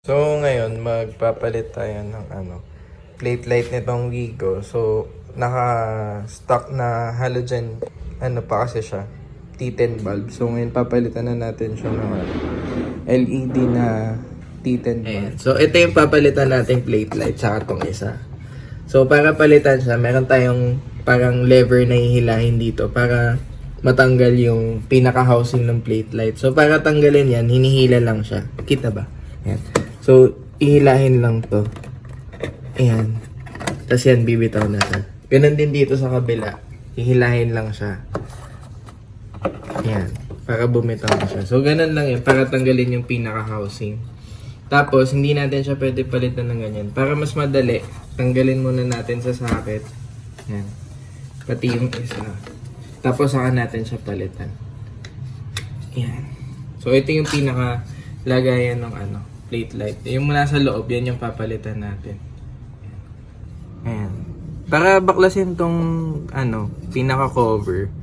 So ngayon magpapalit tayo ng plate light nitong Wigo. So naka-stock na halogen pa kasi siya, T10 bulb. So ngayon papalitan na natin siya ng LED na T10 bulb. Ayan. So ito yung papalitan nating plate light saka tong isa. So para palitan siya, meron tayong parang lever na hihilahin dito para matanggal yung pinaka-housing ng plate light. So para tanggalin yan, hinihila lang siya. Kita ba? Ayan. So, ihilahin lang to. Ayan. Tapos yan, bibitaw na siya. Ganun din dito sa kabila. Ihilahin lang siya. Ayan. Para bumitaw na siya. So, ganun lang yan. Para tanggalin yung pinaka-housing. Tapos, hindi natin siya pwede palitan ng ganyan. Para mas madali, tanggalin muna natin sa socket. Ayan. Pati yung isa. Tapos, saka natin siya palitan. Ayan. So, ito yung pinaka-lagayan ng plate light. Yung mula sa loob, yan yung papalitan natin. Ayan. Para baklasin tong pinaka-cover,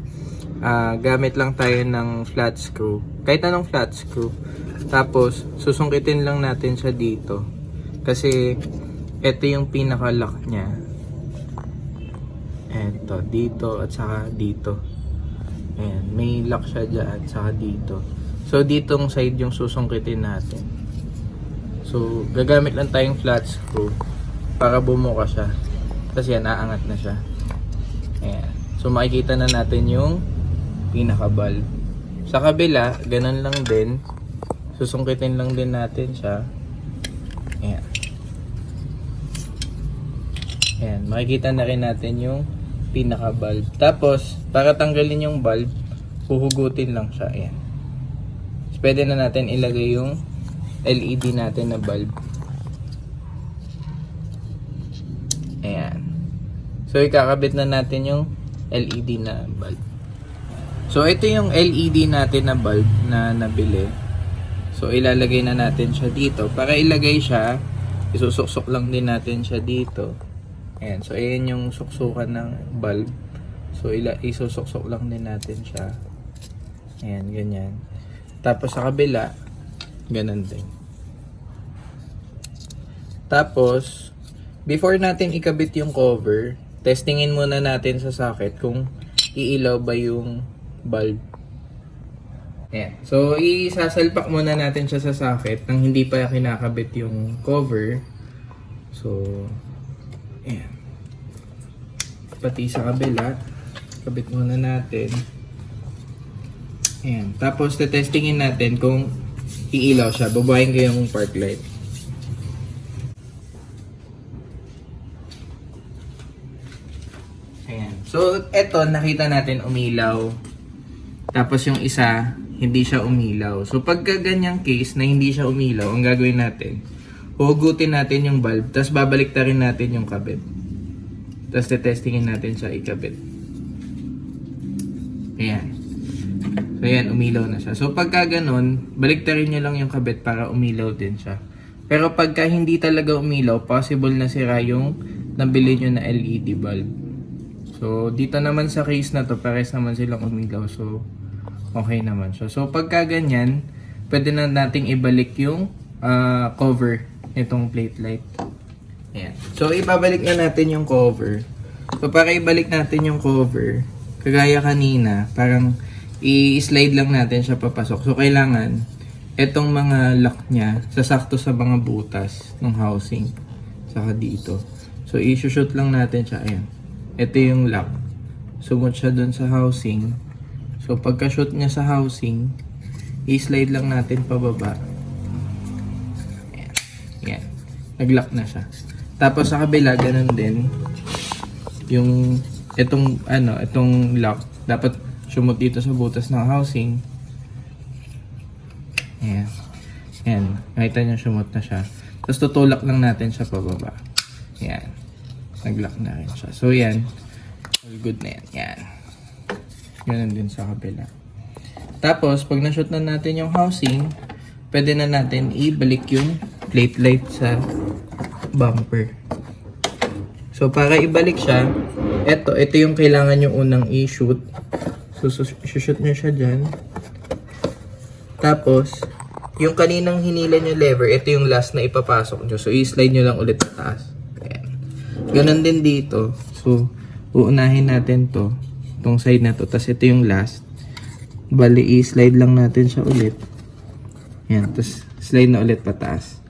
gamit lang tayo ng flat screw. Kahit anong flat screw. Tapos, susungkitin lang natin siya dito. Kasi, ito yung pinaka-lock niya. Ito, dito, at saka dito. Ayan. May lock siya dyan, at saka dito. So, ditong side yung susungkitin natin. So, gagamit lang tayong flat screw para bumuka siya. Kasi yan, aangat na siya. Ayan. So, makikita na natin yung pinaka-bulb. Sa kabila, ganun lang din. Susungkitin lang din natin siya. Ayan. Ayan. Makikita na rin natin yung pinaka-bulb. Tapos, para tanggalin yung bulb, huhugutin lang siya. Ayan. So, pwede na natin ilagay yung LED natin na bulb. Ayan. So, ikakabit na natin yung LED na bulb. So, ito yung LED natin na bulb na nabili. So, ilalagay na natin siya dito. Para ilagay siya, isusuksok lang din natin siya dito. Ayan. So, ayan yung suksukan ng bulb. So, isusuksok lang din natin siya. Ayan, ganyan. Tapos, sa kabila, ganun din. Tapos, before natin ikabit yung cover, testingin muna natin sa socket kung iilaw ba yung bulb. Ayan. So, isasalpak muna natin siya sa socket nang hindi pa kinakabit yung cover. So, ayan. Pati sa kabila, kabit muna natin. Ayan. Tapos, testingin natin kung iilaw siya. Babahin ko yung park light. Ayan. So, eto, nakita natin umilaw. Tapos yung isa, hindi siya umilaw. So, pagka ganyang case na hindi siya umilaw, ang gagawin natin, hugutin natin yung bulb, tapos babalik rin natin yung kabit. Tapos, testingin natin siya ikabit. Ayan. So, yan, umilaw na siya. So, pagka ganun, baliktarin nyo lang yung kabit para umilaw din siya. Pero pagka hindi talaga umilaw, possible na sira yung nabili nyo na LED bulb. So, dito naman sa case na to, pares naman silang umilaw. So, okay naman siya. So, pagka ganyan, pwede na nating ibalik yung cover nitong plate light. Ayan. So, ibabalik na natin yung cover. So, para ibalik natin yung cover, kagaya kanina, parang i-slide lang natin siya papasok. So, kailangan etong mga lock niya sasakto sa mga butas ng housing. Saka dito. So, i-shoot lang natin siya. Ayan. Ito yung lock. Sumot siya dun sa housing. So, pagka-shoot niya sa housing, i-slide lang natin pababa. Ayan. Ayan. Nag-lock na siya. Tapos, sa kabila, ganun din. Yung, itong lock, dapat sumot dito sa butas ng housing. Ayan. Ayan. Nakita niyo sumot na siya. Tapos tutulak lang natin siya pababa. Ayan. Nag-lock na rin siya. So yan. All good na yan. Ayan. Ganun din sa kabila. Tapos pag na-shoot na natin yung housing, pwede na natin ibalik yung plate light sa bumper. So para ibalik siya, ito yung kailangan yung unang i-shoot. So, shoot nyo siya dyan. Tapos, yung kaninang hinila nyo lever, ito yung last na ipapasok nyo. So, i-slide nyo lang ulit sa taas. Ayan. Ganon din dito. So, uunahin natin to. Itong side na to. Tapos ito yung last. Bali, i-slide lang natin siya ulit. Ayan. Tapos, slide na ulit pataas.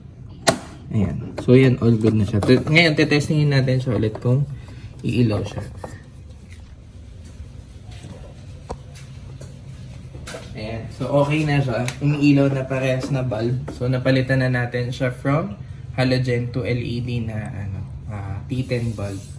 Ayan. So, yan. All good na siya. Ngayon, tetestingin natin siya ulit kung iilaw siya. Ayan. So, okay na siya. Umiilaw na parehas na bulb. So, napalitan na natin siya from halogen to LED na T10 bulb.